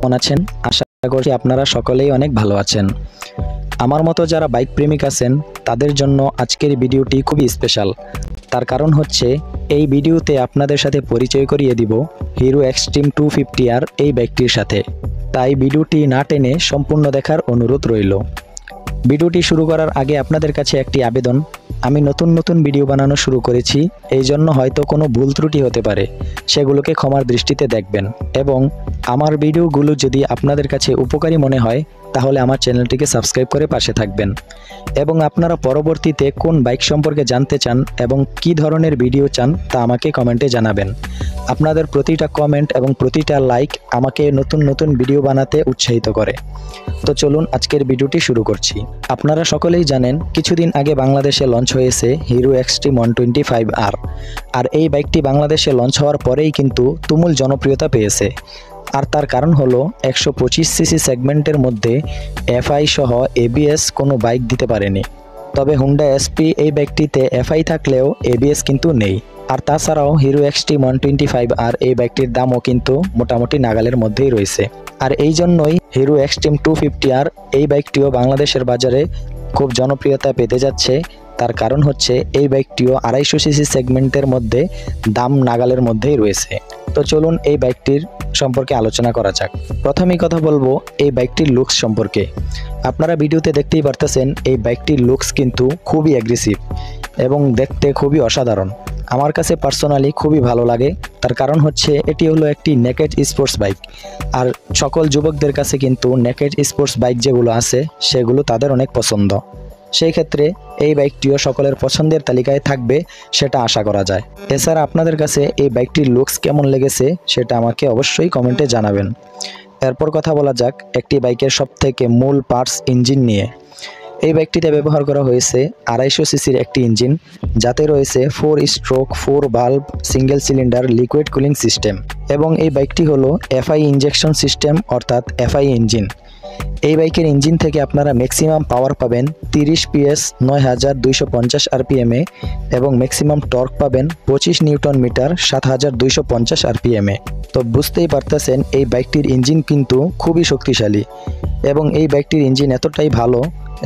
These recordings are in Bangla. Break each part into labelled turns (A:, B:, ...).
A: কেমন আছেন? আশা করছি আপনারা সকলেই অনেক ভালো আছেন। আমার মতো যারা বাইক প্রেমিক আছেন তাদের জন্য আজকের ভিডিওটি খুবই স্পেশাল। তার কারণ হচ্ছে এই ভিডিওতে আপনাদের সাথে পরিচয় করিয়ে দিব হিরো এক্সট্রিম 250R এই বাইকটির সাথে। তাই ভিডিওটি না টেনে সম্পূর্ণ দেখার অনুরোধ রইল। ভিডিওটি শুরু করার আগে আপনাদের কাছে একটি আবেদন, আমি নতুন ভিডিও বানানো শুরু করেছি, এই জন্য হয়তো কোনো ভুল ত্রুটি হতে পারে, সেগুলোকে ক্ষমার দৃষ্টিতে দেখবেন। এবং আমার ভিডিওগুলো যদি আপনাদের কাছে উপকারী মনে হয় তাহলে আমার চ্যানেলটিকে সাবস্ক্রাইব করে পাশে থাকবেন। এবং আপনারা পরবর্তীতে কোন বাইক সম্পর্কে জানতে চান এবং কী ধরনের ভিডিও চান তা আমাকে কমেন্টে জানাবেন। আপনাদের প্রতিটা কমেন্ট এবং প্রতিটা লাইক আমাকে নতুন ভিডিও বানাতে উৎসাহিত করে। তো চলুন আজকের ভিডিওটি শুরু করছি। আপনারা সকলেই জানেন কিছুদিন আগে বাংলাদেশে লঞ্চ হয়েছে হিরো এক্সট্রিম 125R। আর এই বাইকটি বাংলাদেশে লঞ্চ হওয়ার পরেই কিন্তু তুমুল জনপ্রিয়তা পেয়েছে। আর তার কারণ হলো 125cc সেগমেন্টের মধ্যে এফআই সহ এবিএস কোনো বাইক দিতে পারেনি। তবে হুন্ডা এসপি এই বাইকটিতে এফআই থাকলেও এবিএস কিন্তু নেই। আর তাছাড়াও হিরো এক্সট্রিম 125R এই বাইকটির দামও কিন্তু মোটামুটি নাগালের মধ্যেই রয়েছে। আর এই জন্যই হিরো এক্সট্রিম 250R এই বাইকটিও বাংলাদেশের বাজারে খুব জনপ্রিয়তা পেতে যাচ্ছে। তার কারণ হচ্ছে এই বাইকটিও 250cc সেগমেন্টের মধ্যে দাম নাগালের মধ্যেই রয়েছে। তো চলুন এই বাইকটির সম্পর্কে আলোচনা করা যাক। প্রথমেই কথা বলবো এই বাইকটির লুকস সম্পর্কে। আপনারা ভিডিওতে দেখতেই পারতেছেন এই বাইকটির লুকস কিন্তু খুবই অ্যাগ্রেসিভ এবং দেখতে খুবই অসাধারণ। আমার কাছে পার্সোনালি খুবই ভালো লাগে। তার কারণ হচ্ছে এটি হলো একটি নেকেড স্পোর্টস বাইক। আর সকল যুবকদের কাছে কিন্তু নেকেড স্পোর্টস বাইক যেগুলো আছে সেগুলো তাদের অনেক পছন্দ। সেই ক্ষেত্রে এই বাইকটিও সকলের পছন্দের তালিকায় থাকবে সেটা আশা করা যায়। এছাড়া আপনাদের কাছে এই বাইকটির লুকস কেমন লেগেছে সেটা আমাকে অবশ্যই কমেন্টে জানাবেন। এরপর কথা বলা যাক একটি বাইকের সবথেকে মূল পার্টস ইঞ্জিন নিয়ে। এই বাইকটিতে ব্যবহার করা হয়েছে 250cc একটি ইঞ্জিন, যাতে রয়েছে 4 stroke 4 valve single cylinder liquid cooling system. এবং এই বাইকটি হলো এফআই ইনজেকশন সিস্টেম অর্থাৎ এফআই ইঞ্জিন। এই বাইকের ইঞ্জিন থেকে আপনারা ম্যাক্সিমাম পাওয়ার পাবেন 30 PS 9250 RPM এ এবং ম্যাক্সিমাম টর্ক পাবেন 25 নিউটন মিটার 7250 RPM এ। তো বুঝতেই পারতেছেন এই বাইকটির ইঞ্জিন কিন্তু খুবই শক্তিশালী এবং এই বাইকটির ইঞ্জিন এতটাই ভালো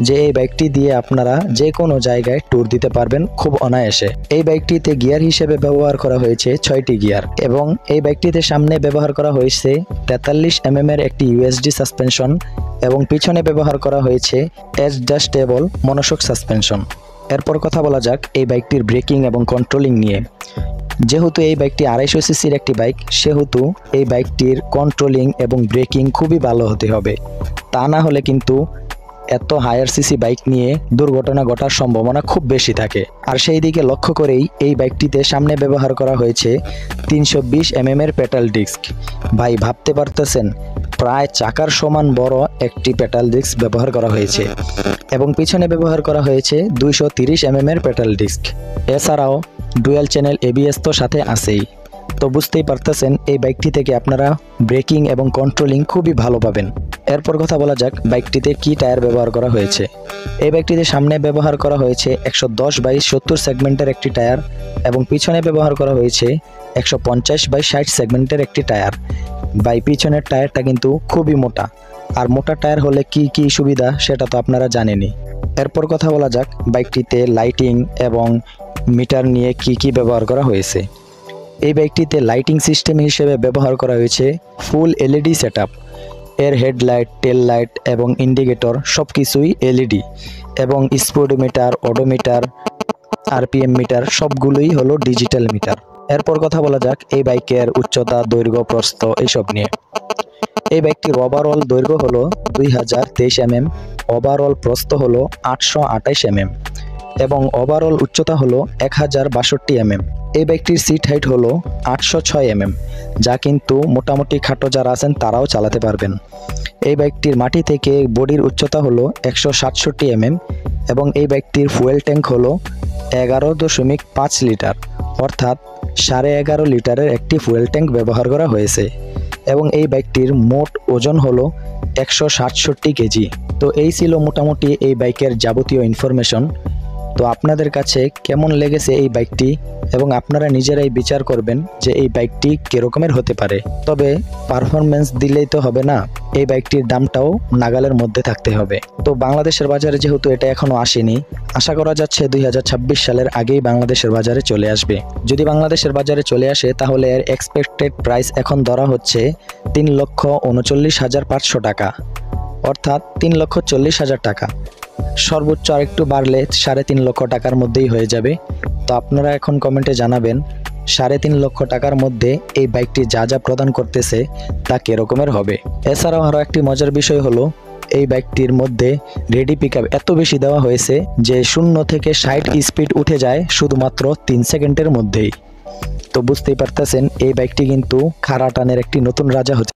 A: যে এই বাইকটি দিয়ে আপনারা যে কোনো জায়গায় ট্যুর দিতে পারবেন খুব অনায়াসে। এই বাইকটিতে গিয়ার হিসেবে ব্যবহার করা হয়েছে 6টি গিয়ার এবং এই বাইকটিতে সামনে ব্যবহার করা হয়েছে 43mm এর একটি ইউএসডি সাসপেনশন এবং পিছনে ব্যবহার করা হয়েছে অ্যাডজাস্টেবল মনোশক সাসপেনশন। এরপর কথা বলা যাক এই বাইকটির ব্রেকিং এবং কন্ট্রোলিং নিয়ে। যেহেতু এই বাইকটি 250cc একটি বাইক, সেহেতু এই বাইকটির কন্ট্রোলিং এবং ব্রেকিং খুবই ভালো হতে হবে। তা না হলে কিন্তু এত হায়ার সিসি বাইক নিয়ে দুর্ঘটনা ঘটার সম্ভাবনা খুব বেশি থাকে। আর সেই দিকে লক্ষ্য করেই এই বাইকটিতে সামনে ব্যবহার করা হয়েছে 320mm এর পেডাল ডিস্ক। ভাই ভাবতে পারতেছেন প্রায় চাকার সমান বড় একটি পেডাল ডিস্ক ব্যবহার করা হয়েছে এবং পিছনে ব্যবহার করা হয়েছে 230mm এর পেডাল ডিস্ক। এছাড়াও ডুয়াল চ্যানেল এবিএস তো সাথে আছেই। তো বুঝতেই পারতেছেন এই বাইকটি থেকে আপনারা ব্রেকিং এবং কন্ট্রোলিং খুবই ভালো পাবেন। এরপর কথা বলা যাক বাইকটিতে কি টায়ার ব্যবহার করা হয়েছে। এই বাইকটিতে সামনে ব্যবহার করা হয়েছে 110/70 সেগমেন্টের একটি টায়ার এবং পিছনে ব্যবহার করা হয়েছে 150/60 সেগমেন্টের একটি টায়ার। পিছনের টায়ারটা কিন্তু খুবই মোটা। আর মোটা টায়ার হলে কি সুবিধা সেটা তো আপনারা জানেনই। এরপর কথা বলা যাক বাইকটিতে লাইটিং এবং মিটার নিয়ে কি ব্যবহার করা হয়েছে। এই বাইকটিতে লাইটিং সিস্টেম হিসেবে ব্যবহার করা হয়েছে ফুল এলইডি সেটআপ। এর হেডলাইট, টেল লাইট এবং ইন্ডিকেটর সব কিছুই এলইডি এবং স্পিডোমিটার, ওডোমিটার, আরপিএম মিটার সবগুলোই হলো ডিজিটাল মিটার। এরপর কথা বলা যাক এই বাইকের উচ্চতা, দৈর্ঘ্য, প্রস্থ এইসব নিয়ে। এই বাইকটির ওভারঅল দৈর্ঘ্য হলো 2023 mm, ওভারঅল প্রস্থ হলো 828 mm এবং ওভারঅল উচ্চতা হলো 1062 mm। এই বাইকটির সিট হাইট হলো 806 mm, যা কিন্তু মোটামুটি খাটো যারা আছেন তারাও চালাতে পারবেন। এই বাইকটির মাটি থেকে বডির উচ্চতা হলো 167 mm এবং এই বাইকটির ফুয়েল ট্যাঙ্ক হলো 11.5 লিটার অর্থাৎ 11.5 লিটারের একটি ফুয়েল ট্যাঙ্ক ব্যবহার করা হয়েছে এবং এই বাইকটির মোট ওজন হলো 167 কেজি। তো এই ছিল মোটামুটি এই বাইকের যাবতীয় ইনফরমেশন। তো আপনাদের কাছে কেমন লেগেছে এই বাইকটি এবং আপনারা নিজেরাই বিচার করবেন যে এই বাইকটি কিরকমের হতে পারে। তবে পারফরমেন্স দিলেই তো হবে না, এই বাইকটির দামটাও নাগালের মধ্যে থাকতে হবে। তো বাংলাদেশের বাজারে যেহেতু এটা এখনো আসেনি, আশা করা যাচ্ছে 2026 সালের আগেই বাংলাদেশের বাজারে চলে আসবে। যদি বাংলাদেশের বাজারে চলে আসে তাহলে এর এক্সপেক্টেড প্রাইস এখন ধরা হচ্ছে 3,39,500 টাকা, অর্থাৎ 3,40,000 টাকা। সর্বোচ্চ আরেকটু বাড়লে 3.5 লক্ষ টাকার মধ্যেই হয়ে যাবে। তো আপনারা এখন কমেন্টে জানাবেন 3.5 লক্ষ টাকার মধ্যে এই বাইকটি যা যা প্রদান করতেছে তা কিরকমের হবে। এছাড়াও আরও একটি মজার বিষয় হলো, এই বাইকটির মধ্যে রেডি পিকআপ এত বেশি দেওয়া হয়েছে যে 0 থেকে 60 স্পিড উঠে যায় শুধুমাত্র 3 সেকেন্ডের মধ্যেই। তো বুঝতেই পারতেছেন এই বাইকটি কিন্তু খাড়া টানের একটি নতুন রাজা হচ্ছে।